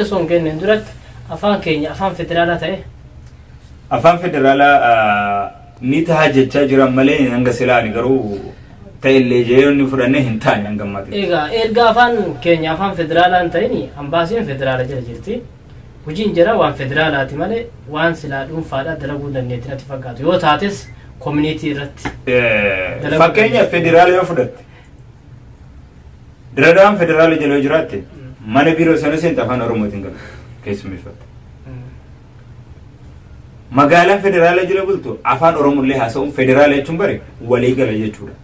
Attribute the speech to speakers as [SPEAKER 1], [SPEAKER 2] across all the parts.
[SPEAKER 1] Son kenne duratti afaan keenya afaan federaalaa ta'e
[SPEAKER 2] afaan federaalaa ni ta'a jechaa jiran malee hanga silaani garuu ta'ellee jeeyonni fudhannee hin taane hanga ammaatti.
[SPEAKER 1] Egaa erga afaan keenya afaan federaalaa ta'ini ambaasiin federaala jala jirti. Hojiin jira waan federaalaati malee waan silaa dhuunfaadhaa dalaguu dandeetti natti fakkaatu yoo taates community irratti.
[SPEAKER 2] Fakkeenya federaala yoo fudhatte diradaan federaala jala jiraatte mana biiroo sana seenta afaan oromootiin galu keessummeeffatu. Magaalaan federaala jala bultu afaan oromollee haasa'uun federaala jechuun bare walii gala jechuudha.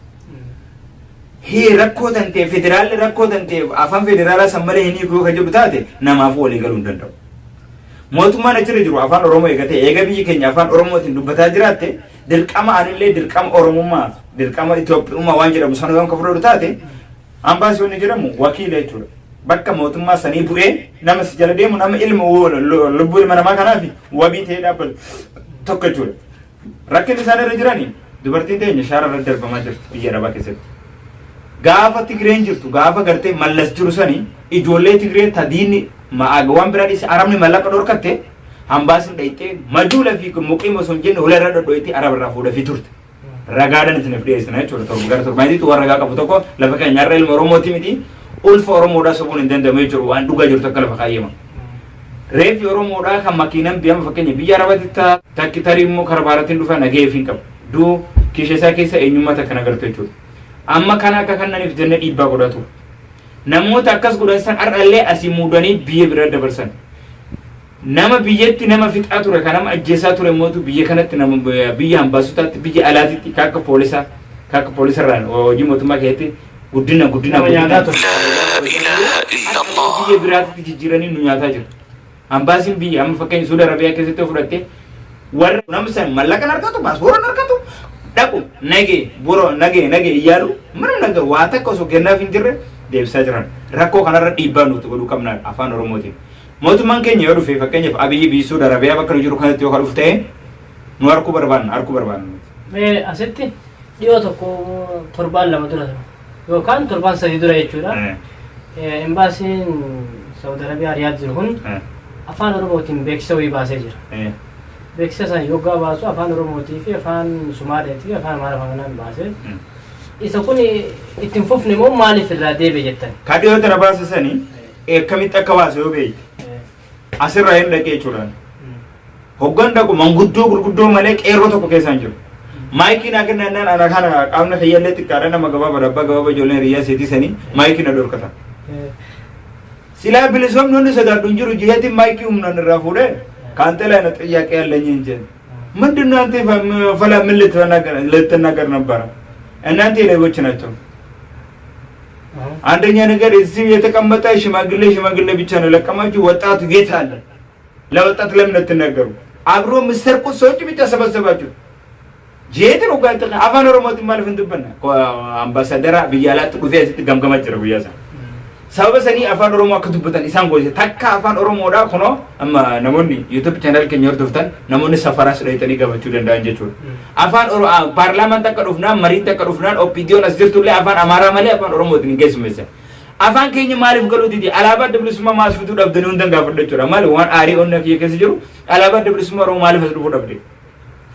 [SPEAKER 2] Hii rakkoo tantee federaalli rakkoo tantee afaan federaalaa san malee hin hiikuu kan jedhu taate namaaf walii galuu hin danda'u. Mootummaan achirra jiru afaan oromoo eegatee eega biyyi keenya afaan oromootiin dubbataa jiraatte dirqama anillee dirqama oromummaa dirqama Itoophiyummaa waan jedhamu sana yoo fudhatu taate ambaasiyoonni jedhamu wakiila jechuudha. Bakka mootummaa sanii bu'ee nama si jala deemu nama ilma lubbuu ilma namaa kanaaf wabii ta'ee dhaabbatu tokko jechuudha. Rakkinni isaan irra jiranii dubartiin teenya shaara irra darbamaa jirti biyya arabaa keessatti. Gaafa Tigreen jirtu gaafa gartee mallas jiru sanii ijoollee Tigree tadiinni waan biraa dhiise arabni mallaqa dhorkatte ambaasiin dhayxee majuula fi muqiima osoo hin jenne ularra dhodho'itti araba irraa fuudhafii turte. Ragaadhaan isin dhiyeessina jechuudha. Gara torbaanitti waan ragaa qabu tokko lafa keenyarra ilma Oromooti miti. Ulfa Oromoodhaa sobuun hin danda'amee jiru waan dhugaa jirtu akka lafa kaayyama. Reefi Oromoodhaa kan makiinaan biyya fakkeenya biyya arabaatti takki tarii immoo karbaarattiin dhufa nageef hin qabu. Duu kiisha isaa keessa eenyummaa takka nagartu jechuudha. Amma kana akka kannaniif jenne dhiibbaa godhatu. Namoota akkas godhan har'allee asii muudanii biyya bira dabarsan. Nama biyyatti nama fixaa ture kan nama ajjeesaa ture mootu biyya kanatti nama biyya hambaasutaatti biyya alaatitti kakka poolisarraan hojii mootummaa keessatti guddina nyaataa ture. Biyya biraatti jijjiiranii nu nyaataa jiru. Ambaasiin biyya amma fakkeenya Suudi Arabiyaa keessatti fudhatte warra namni san mallaqan argatu paaspooraan argatu dhaqu nagee iyyaalu mana nagaa waa takka osoo kennaaf hin jirre deebisaa jiran. Rakkoo kanarra dhiibbaa nuti godhuu qabna afaan Oromootiin. Mootummaan keenya yoo dhufe fakkeenyaaf Abiyyi biyya Suudi Arabiyaa bakka jiru kanatti yoo dhufu ta'e nu harkuu barbaanna.
[SPEAKER 1] Asitti dhiyoo tokko torbaan lama dura yookaan torbaan sadii dura jechuudha. Embaasiin Saudi Arabiyaa Riyaad jiru kun afaan Oromootiin beeksisa wayii baasee jira. Beeksisa san yoggaa baasu afaan Oromootii fi afaan Sumaaleetii fi afaan Amaariffaa kanaan baasee. Isa kun ittiin fufne moo maaliif irraa deebi'e jettan?
[SPEAKER 2] Kadhiyoo tana baasisanii akkamitti akka baase yoo beekte asirraa hin dhaqee jechuudha. Hoggan dhaqu manguddoo gurguddoo malee qeerroo tokko keessaan jiru. Maayikiin akka nannaan ana kana qaamna fayyallee xiqqaadha nama gabaabaa dabbaa gabaabaa ijoolleen hiriyaa seetisanii maayikiin na dhorkatan. Silaa bilisoomni hundi sodaadhu hin jiru jiheetiin maayikii humnaan irraa fuudhee kaantelaan xiyyaaqee ያለኝ እንጂ ምንድነው አንተ ፈላ ምን ልትናገር ነበረ? እናንተ ሌቦች ናቸው። አንደኛ ነገር እዚህ የተቀመጠ ሽማግሌ ብቻ ነው ለቀማችሁ። ወጣቱ ጌታ አለ። ለወጣት ለምን ተናገሩ? አብሮ ምሰርቁ ሰዎች ብቻ ሰበሰባችሁ። ጄት ነው ጋር አፋን ኦሮሞት ማለት እንድበና አምባሳደር ቢያላት ዱፌ ገምገማ ጅረ ቢያሳ ሰበሰኒ አፋን ኦሮሞ አከቱበታን ኢሳን ጎይዘ ታካ አፋን ኦሮሞዳ ሆኖ አማ ነሞኒ ዩቲዩብ ቻናል ከኛር ተፍታን ነሞኒ ሰፈራስ ለይተኒ ገበቹ ደንዳን ጀቹ አፋን ኦሮ ፓርላማን ተቀዱፍና መሪን ተቀዱፍና ኦፒዲዮን አስጀርቱለ አፋን አማራ ማለ አፋን ኦሮሞት ንገስ መሰ አፋን ከኝ ማሪፍ ገሉ ዲዲ አላባ ደብልስማ ማስፍቱ ደብደኑ እንደን ጋፈደቹራ ማለ ዋን አሪ ኦነክ የከስጀሩ አላባ ደብልስማ ሮ ማለፍ አስዱ ደብደ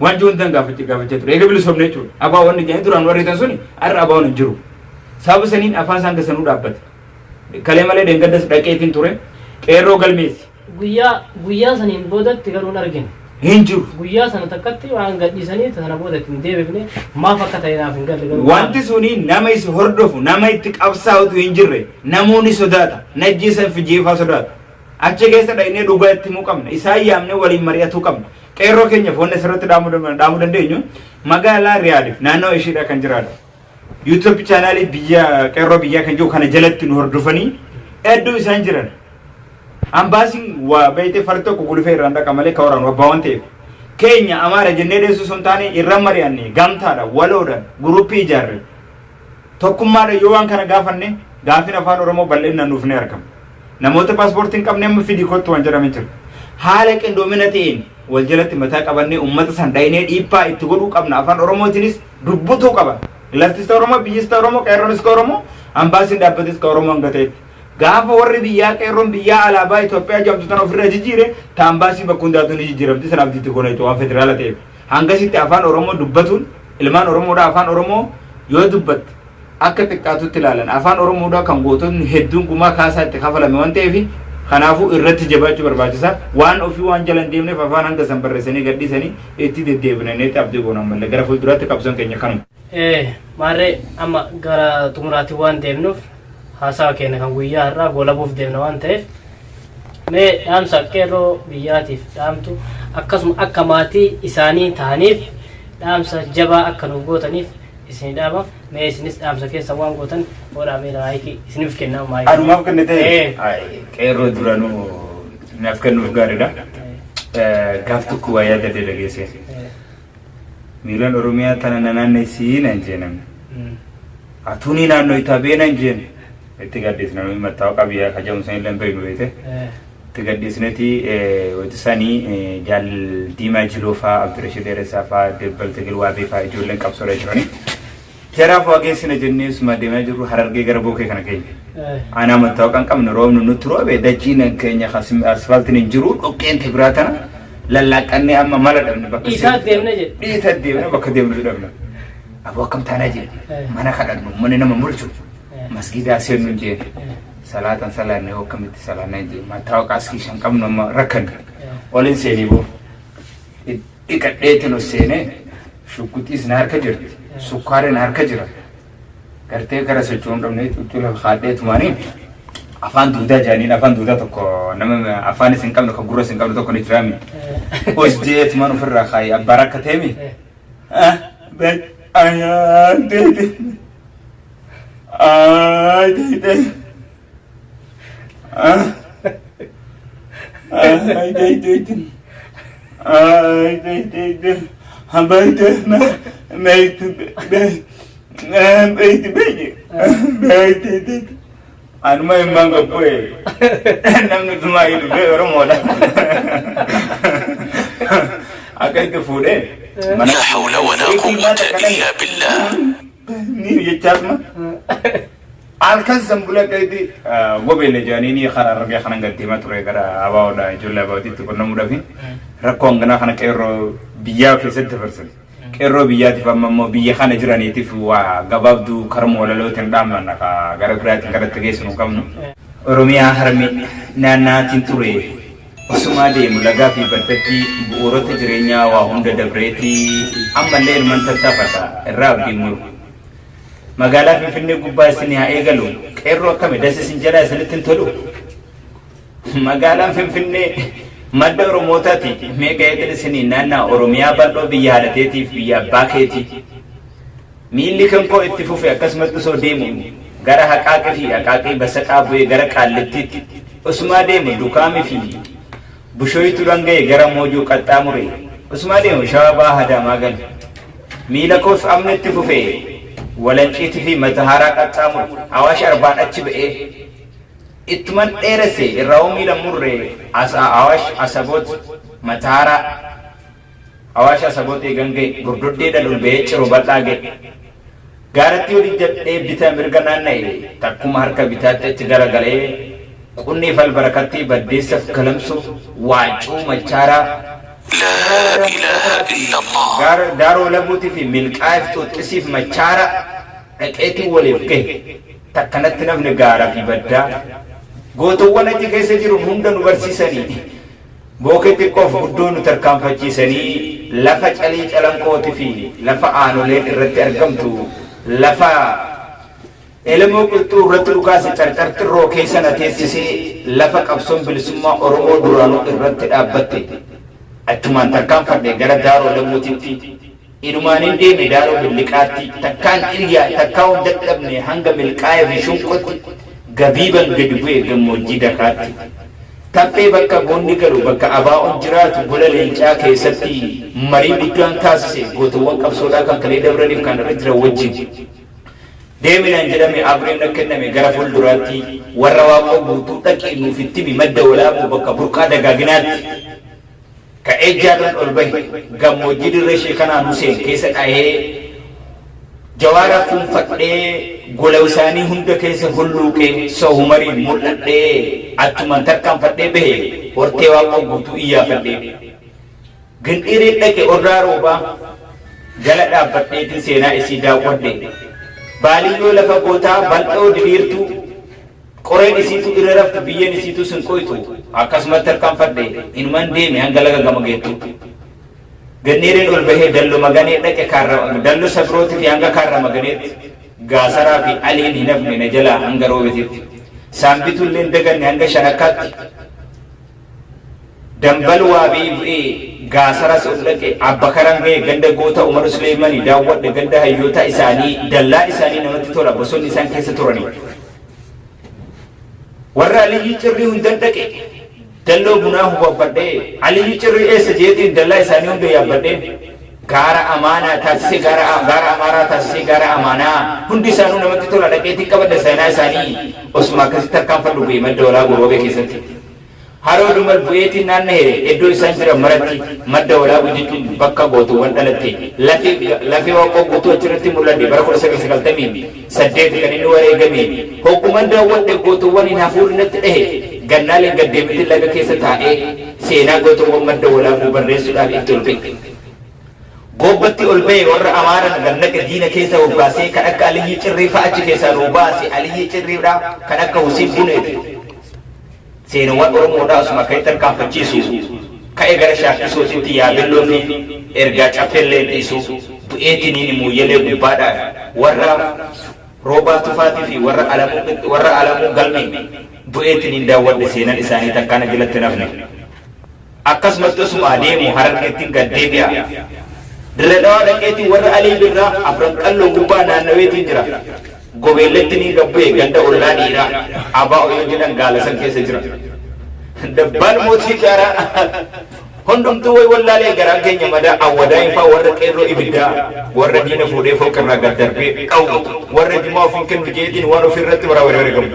[SPEAKER 2] ዋንጆ እንደን ጋፈጨቱ የገብል ሶምነቹ አባ ወን ጃይ ዱራን ወሬተን ሱኒ አር አባውን እንጅሩ ሳብሰኒን አፋን ሳንገሰኑ ዳበት ከለማለ ደንገደስ ደቄቲን ቱሬ ቄሮ ገልሜስ ጉያ ሰኒን ቦደት ገሩን አርገን hinjiru guyyaa sana takkatti waan gadhiisanii sana boodatti deebifne maaf akka ta'inaaf hin galle wanti suni nama is hordofu nama itti qabsaa'utu hin jirre namoonni sodaata najjisan fijeefaa sodaata achi keessa dhaynee dhugaa itti himuu qabna isaan yaamne waliin mari'atuu qabna qeerroo keenya foonni asirratti dhaamuu dandeenyu magaalaa Riyaadiif naannoo ishiidha kan jiraatu YouTube chaanaalii biyya qeerroo biyyaa kan jiru kana jalatti nu hordofanii hedduu isaan jiran. Ambaasiin waa beekte farto kugulfee irraan dhaqa malee kawaraan wabbaa waan ta'eef keenya amaara jennee deessu sun taane irra mari'anne gamtaadha waloodhaan guruppii ijaarre tokkummaadha yoo waan kana gaafanne gaafin afaan Oromoo bal'inaan nuuf ni argama. Namoota paaspoortii hin qabne amma fidii kottu waan jedhamee jiru. Haala qindoomina ta'een wal jalatti mataa qabannee uummata san dhaynee dhiibbaa itti godhuu qabna afaan Oromootiinis dubbatuu qaba. Laftis Oromoo biyyis Oromoo qeerroonis Oromoo ambaasiin dhaabbatis Oromoo hanga ta'etti. gaafa warri biyyaa qeerroon biyyaa alaabaa Itoophiyaa jamtu tan ofirra jijjiire taambaasii bakka hundaatu ni jijjiiramti sanaaf ditti goona Itoophiyaa federaala ta'eef hangasitti afaan Oromoo dubbatuun ilmaan Oromoodhaa afaan Oromoo yoo dubbatte akka xiqqaatutti ilaalan afaan Oromoodhaa kan gootonni hedduun gumaa kaasaa itti kafalame waan ta'eef kanaafuu irratti jabaachuu barbaachisa waan ofii waan jalan deemneef afaan hanga san barreessanii gadhiisanii itti deddeebinaniiti abdii goona ammallee gara fuulduraatti qabsoon keenya kanuma.
[SPEAKER 1] Maarree amma gara xumuraatti waan deemnuuf haasawa keenya kan guyyaa har'aa goolabuuf deemna waan ta'eef mee dhaamsa qeerroo biyyaatiif dhaamtu akkasuma akka maatii isaanii ta'aniif dhaamsa jabaa akka nuuf gootaniif isin dhaama mee isinis dhaamsa keessa waan gootan oodhaa mee laayikii isiniif kennaa maayii.
[SPEAKER 2] Adumaaf kennite qeerroo duranuu naaf kennuuf gaariidha. Gaaf tokko waa yaada dalageesse. Miilaan Oromiyaa tana naannessii nan jeenamne. Atuunii naannoo itti beenan jeen. Itti gaddisna nuyi mattaawqa biyyaa kajamusan illee beeknu beekte. Itti gaddisneeti wanti isaanii jaal diimaa jiloofaa Abdirashii Dheeressaa fa'aa Deebbalti Gilwaabee fa'aa ijoolleen qabsoodha jirani. Jaraaf waaqessina jennee suma deemaa jirru Harargee gara bookee kana keenya. Aanaa mattaawqaan qabnu roobnu nutti roobe dachiin keenya asfaaltiin hin jiru dhoqqeen biraa tana lallaaqannee amma mala dhabne bakka
[SPEAKER 1] isaa deemne jedhe.
[SPEAKER 2] Dhiita deemne bakka deemnu dhabne. Aboo akkam taanaa jedhe mana kadhannu mana nama mulchu masgiidaa seennu jee salaatan salaanne akkamitti salaanne jee mattaawqa askii shan qabnu amma rakkan waliin seenii boo dhiqadheetiin os seenee shukkuxiis na harka jirti sukkaareen harka jira gartee gara socho'uun dhabne xuxxula haadheetumaanii afaan duudaa jaaniin afaan duudaa tokko nama afaan isin qabnu kan gurra isin qabnu tokko ni jiraami os jeetumaan ofirraa kaayi abbaa rakka teemi ayaan deede ay deede ay deede ay deede habayte na meitu be meitu be anuma imanga poe namni tuma idu be Oromoodha akai ke fuudhe
[SPEAKER 3] لا حول ولا قوة إلا بالله.
[SPEAKER 2] نير يجارنا. Alkan sambula kaiti gobele janini khara raga khana ngati mature gara awawda julla bawti to kono mudafi rakko ngana khana kero biya ke 7% kero biya ti famma mo biya khana jirani ti wa gababdu karmo wala lo ten damna naka gara grati gara tegesu kamno Oromia harmi nana tinture Osumade mulagafi badati buurote jirenya wa hunda dabreti amma leer man tattafata rabbi mur magala finfinne gubba sini ha egalu qerro kame dase sinjala sanatin tolu magala finfinne madda oromotati mega yedel sini nana Oromiya baldo biya hadateti biya baketi milli kan ko ittifufi akasmat so demu gara haqaqi basaqa buye gara qalletti Osumade mu dukami fi Bushoy turange gara moju qaxamure Usmane shaba hada magan mila kos amnetti fufe walanciti fi matahara qaxamur awash arba achi be itman erese rawmi lamurre asa awash asabot matahara awash asabot gange gurdudde dalul be chiro badage garati odi jadde bita mirgana nay takuma harka bitatte gara gale kunni fal barakati badisaf kalamsu wa'u machara
[SPEAKER 3] لا إله إلا الله.
[SPEAKER 2] دارو لبوتي في ملقاف تسيف مچارا اكيتي ولفكه تكنت نفن غارا في بدا غوتو ونجي كيسه جيرو هندن ورسيسني بوكيتي كوف بدون تركام فچيسني لفا چلي چلم کوتي في لفا آنو لين رت ارغمتو لفا علمو كتو رتلو كاسي چرچر ترو كيسنا تيسسي لفا قبسون بلسما اورمو دورانو رت ابتي Atuman takkan fadde gara daro lamuti irumanin de me daro bilqati takkan irya takkaw daddabne hanga milqaya fi shunkot gabiban gadwe gamoji da kati tappe bakka gondi garu bakka abaon jiratu bulale cha ke satti mari bidan tasse goto wankab soda kan kale dabrani kan rajra wajji deminan jidame abre nakkenna me gara ful durati warrawa ko butu daki mu fitimi madda wala bakka burqa daga ginati ka ejjadon olbay gammo jidirre shekana Hussein kesa aye jawaara funfadhee gola isaanii hunda keessa hulluuqee sohumariin mul'adhee achumaan tarkaanfadhee bahe hortee waaqoo guutuu iyyaafadhee gindhiiriin dhaqe orraa roobaa jala dhaabbadheetiin seenaa isii daawwadhe baaliyyoo lafa gootaa bal'oo diriirtuu qoreen isiitu irra raftu biyyeen isiitu sinqoytu akkasumatti tarkaanfadhe inumaan deeme hanga laga gama geettu gindhiiriin ol bahee dallo maganee dhaqe dallo sabrooti fi hanga kaarra maganeetti gaasaraa fi aliin hin hafne na jalaa hanga roobetitti saambitulleen daganne hanga shanakkaatti dambal waabii bu'ee gaasaras ol dhaqe abba karan ga'e ganda goota Umar Suleemanii daawwadhe ganda hayyoota isaanii dallaa isaanii namatti tola bosonni isaan keessa turanii warra Aliyyi Cirrii hundan dhaqe dalloo bunaa hubabbadhee Aliyyi Cirrii eessa jeetiin dallaa isaanii hunda yaabbadhee gaara amaanaa taasisee gaara amaaraa taasisee gaara amaanaa hundi isaanuu namatti tola dhaqeetiin qabadda seenaa isaanii osuma akkasitti tarkaanfadhu bu'ee madda walaa goroobee keessatti haroo dumal bu'eetiin naanna'ee iddoo isaan jiran maratti madda walaa jechuun bakka gootuuwwan dhalatte lafee waaqoo guutuu achirratti mul'anne bara 1998 kan inni wareegame hogguman daawwadhe gootuuwwan hin hafuurri natti dhahe gannaaleen gaddeemiti laga keessa taa'ee seenaa gootuuwwan madda walaa barreessuudhaaf itti ol ba'e gobbatti ol ba'e warra amaaran gannaqa diina keessa obbaasee kan akka Aliyyi Cirrii fa'a achi keessaa robaase Aliyyi Cirriidha kan akka Husiin Buneeti seenuwwan Oromoodhaa asuma akka itti tarkaanfachiisu ka'ee gara shaakkisootitti yaabelloo fi ergaa caffeellee dhiisu bu'eetiniin muuyyelee gubbaadhaan warra roobaa tufaatii fi warra alamuu galme bu'eetiniin daawwadhe seenan isaanii takkaana jalatti nafne akkasumatti osuma adeemu Harargeettiin gaddeebi'a dirree dhawaa dhaqeetiin warra Alii Birraa afran qalloo gubbaa naannaweetiin jira gobeelletti ni gabbu'e ganda ollaa dhiiraa abaa oyoo jedhan gaalasan keessa jira dabbaan mootii gaaraa hundumtuu way wallaalee garaa keenya madaa awwadaa infaa warra qeerroo ibiddaa warra diina fuudhee fooqirraa gad darbee qawu warra jimaa ofiin kennu jeetiin waan ofirratti waraabame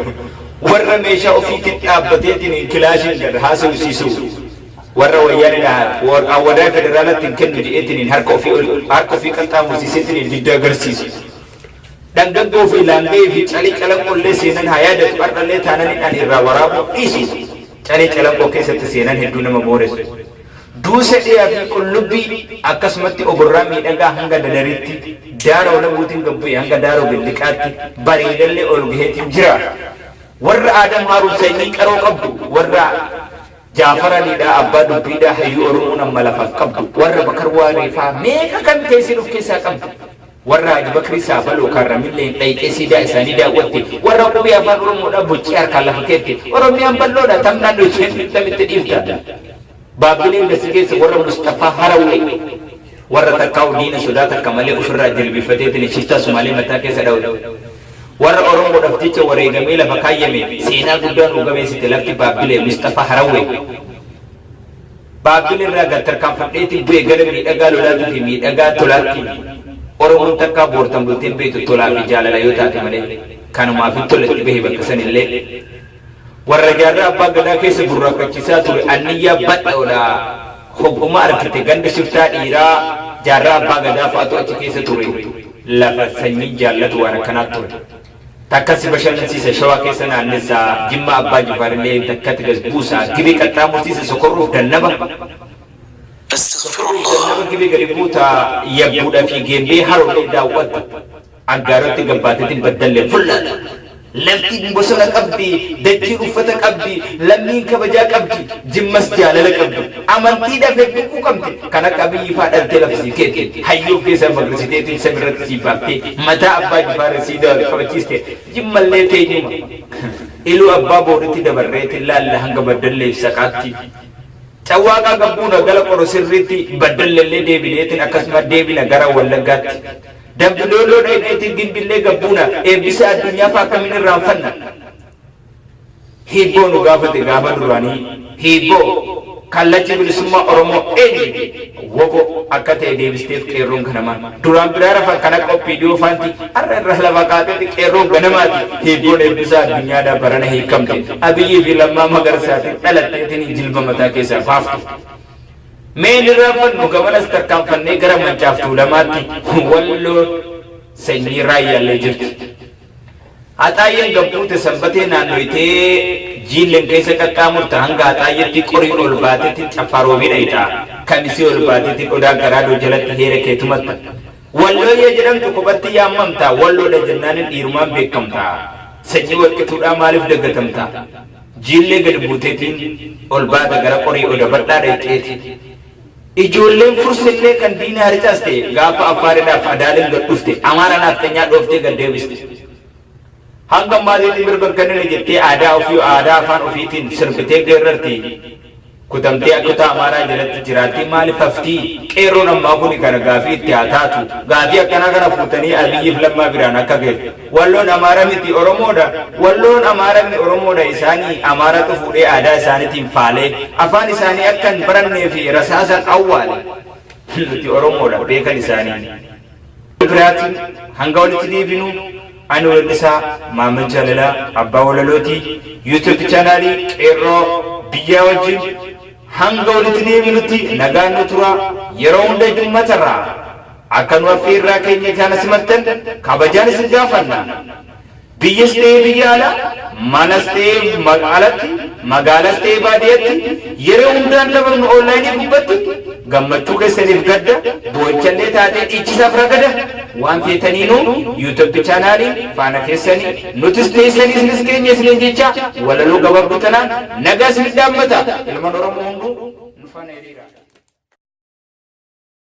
[SPEAKER 2] warra meeshaa ofiitiin dhaabbateetiin kilaashiin gad haasawsiisu warra wayyaanidha awwadaa federaalatti kennu jeetiin harka ofii qaxxaamursiiseetiin didda agarsiisu dangaggoo fi laangee fi calii calanqollee seenan haa yaadatu har'allee taananiidhaan irraa waraabuu dhiisu calii calanqoo keessatti seenan hedduu nama booressu duusa dhiyaa fi qullubbii akkasumatti oborraa miidhagaa hanga dadaritti daaroo laguutiin gabbu'e hanga daaroo billiqaatti bareedallee ol gaheetiin jira warra Aadam Haaruu sanyii qaroo qabdu warra Jaafaraniidhaa abbaa dubbiidhaa hayyuu Oromoo nama lafaaf qabdu warra Bakar Waareefaa meeqa kan teessin of keessaa qabdu warra Haji Bakrii Saafaloo karramillee dhayxee siidaa isaanii daawwatte warra qubee afaan Oromoodhaa boccii harkaan lafa keette Oromiyaan bal'oodha tamnaan dhoocheen tamitti dhiifta baabbileen dasi keessa warra Mustafaa Harawee warra takkaa'u diina sodaa takka malee ofirraa jilbifateetiin shiftaa Sumaalee mataa keessa dha'u warra Oromoodhaaf jecha wareegamee lafa kaayyame seenaa guddaan uugameessite lafti baabbilee Mustafaa Harawee baabbileerraa gad tarkaanfadheetiin bu'e gara miidhagaa lolaatuu fi miidhagaa tolaatti Oromoon takkaa boortan bulteen beektu tolaa fi jaalala yoo taate malee kanumaaf hin toletti bahe bakka sanillee warra jaarraa abbaa gadaa keessa burraaqachiisaa ture anniyyaa badhaadha hogguma argite ganda shiftaa dhiiraa jaarraa abbaa gadaa fa'aatu achi keessa ture lafa sanyii jaallatu waan akkanaa ture takkasi bashannansiisa shawaa keessa naannessaa jimma abbaa jifaarillee takkatti gasbuusaa gibee qaxxaamursiisa sokorruuf dannaba
[SPEAKER 3] أستغفر الله
[SPEAKER 2] gibee gadi buutaa yabbuudha fi geembee haroolee daawwatu aggaarotti gabbaateetiin baddallee fullaadha lafti bosona qabdi dachii uffata qabdi lammiin kabajaa qabdi jimmas jaalala qabdi amantiidhaaf hedduu qabdi kan akka biyyi faa dhaltee lafsii keetti hayyuu keessa magrisiteetiin sabirratti sii baaftee mataa abbaa jifaarra sii qabachiiste jimmallee teenyuma iluu abbaa booritti dabarreetiin laalla hanga baddallee saqaatti Cawaaqa gabbuuna gala qoro sirriitti baddallee deebineetiin akkasuma deebina gara Wallaggaatti dambilooloo dheedheetiin gimbillee gabbuuna eebbisa addunyaa fa'aa akkamiin irraanfanna hibboo nu gaafate gaafa duraanii hibboo kallachi bilisummaa Oromoo eenyu wobo akka ta'e deebisteef qeerroon ganamaa duraan biraa rafan kan akka opiidiyoo faanti har'a irra lafa qaateeti qeerroon ganamaati hibboon eebbisa addunyaadhaa barana hiikamte Abiyyii fi Lammaa Magarsaatiin dhalatteetiin jilba mataa keessaa baaftu meen irraa fannu gamanas tarkaanfannee gara Mancaaf Tuulamaatti walloo sanyii raayyaa jirti. Haxaayyeen gabbuute sanbatee naannoyitee jiilleen keessa qaqqaamurta hanga haxaayyetti qorii ol baatetti caffaroomii dhayitaa kan isii ol baatetti qodaa garaadoo jalatti heera keetumatta. Wallooyyee jedhamtu kophatti yaammamta walloodha jennaanin dhiirumaan beekamta. Sanyii walqixuudhaa maaliif daggatamta? Jiillee gad buuteetiin ol baata gara qorii oda badhaa dhayxeeti. Ijoolleen fursillee kan diina haricaas ta'e gaafa affaariidhaaf adaaleen gad dhufte amaara naaftanyaa dhooftee gad deebiste. Hanga maatiin birban kanneen jettee aadaa ofii aadaa afaan ofiitiin sirbitee geerrarti. Kutamtee akka amaaraa jalatti jiraatti maaliif haftii qeerroon ammaa kun kana gaafii itti haa taatu gaafii akkanaa kana fuutanii abiyyiif lammaa biraan akka geessu. Walloon amaara miti Oromoodha. Walloon amaara miti Oromoodha isaanii amaaratu fuudhee aadaa isaaniitiin faalee afaan isaanii akka hin barannee fi rasaasan awwaale. Nuti Oromoodha beekan isaanii. Biraatiin hanga walitti deebinu ani weellisaa Muhammad Jaalala abbaa walalooti YouTube chaanaalii qeerroo biyyaa wajjin hanga walitti deebinutti nagaan nu tura yeroo hunda jummatarraa akka nu affeerraa keenya kana simattan kabajaan isin gaafanna. Biyyas ta'ee biyya alaa manas ta'ee magaalas ta'ee baadiyyaatti yeroo hundaan dabarnu onlaayinii gubbatti gammachuu keessaniif gadda boo'ichallee taatee dhiichisaaf ragada waan feetaniinuu YouTube chaanaalii faana keessanii nutis teessanii isinis keenya isiniin jecha walaloo gabaabduu tanaan nagaa isin dhaabbata ilmaan Oromoo hunduu nu faana hiriira.